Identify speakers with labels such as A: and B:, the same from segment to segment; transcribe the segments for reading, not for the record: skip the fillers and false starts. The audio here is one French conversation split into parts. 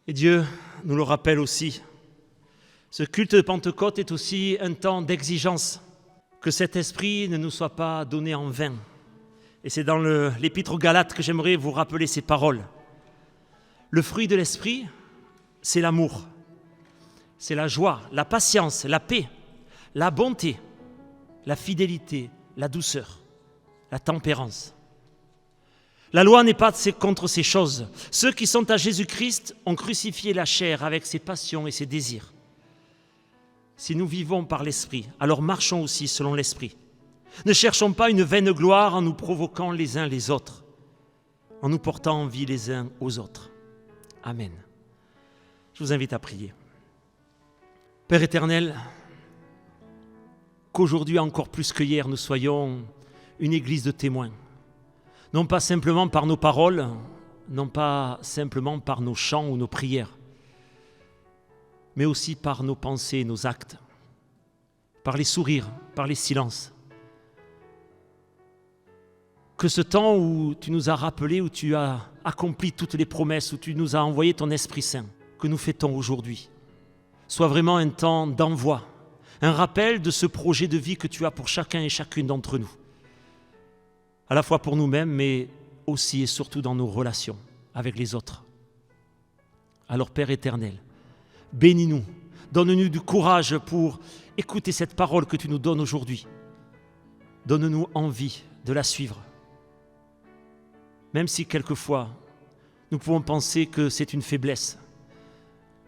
A: Et Dieu nous le rappelle aussi. Ce culte de Pentecôte est aussi un temps d'exigence, que cet esprit ne nous soit pas donné en vain. Et c'est dans l'Épître aux Galates que j'aimerais vous rappeler ces paroles. Le fruit de l'esprit, c'est l'amour, c'est la joie, la patience, la paix, la bonté, la fidélité, la douceur, la tempérance. La loi n'est pas contre ces choses. Ceux qui sont à Jésus-Christ ont crucifié la chair avec ses passions et ses désirs. Si nous vivons par l'Esprit, alors marchons aussi selon l'Esprit. Ne cherchons pas une vaine gloire en nous provoquant les uns les autres, en nous portant envie les uns aux autres. Amen. Je vous invite à prier. Père éternel, qu'aujourd'hui encore plus que hier, nous soyons une église de témoins. Non pas simplement par nos paroles, non pas simplement par nos chants ou nos prières, mais aussi par nos pensées et nos actes, par les sourires, par les silences. Que ce temps où tu nous as rappelé, où tu as accompli toutes les promesses, où tu nous as envoyé ton Esprit Saint, que nous fêtons aujourd'hui, soit vraiment un temps d'envoi, un rappel de ce projet de vie que tu as pour chacun et chacune d'entre nous, à la fois pour nous-mêmes, mais aussi et surtout dans nos relations avec les autres. Alors Père éternel, bénis-nous, donne-nous du courage pour écouter cette parole que tu nous donnes aujourd'hui. Donne-nous envie de la suivre. Même si quelquefois, nous pouvons penser que c'est une faiblesse.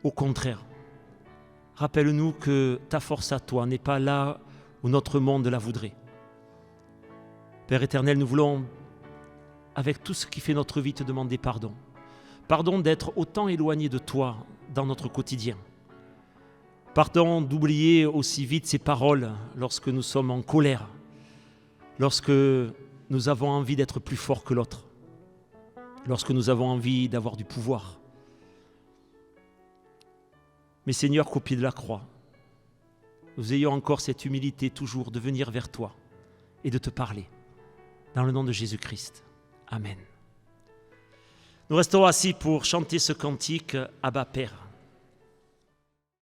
A: Au contraire, rappelle-nous que ta force à toi n'est pas là où notre monde la voudrait. Père éternel, nous voulons, avec tout ce qui fait notre vie, te demander pardon. Pardon d'être autant éloigné de toi dans notre quotidien. Pardon d'oublier aussi vite ces paroles lorsque nous sommes en colère, lorsque nous avons envie d'être plus forts que l'autre, lorsque nous avons envie d'avoir du pouvoir. Mais Seigneur, qu'au pied de la croix, nous ayons encore cette humilité toujours de venir vers toi et de te parler. Dans le nom de Jésus-Christ. Amen. Nous resterons assis pour chanter ce cantique Abba Père.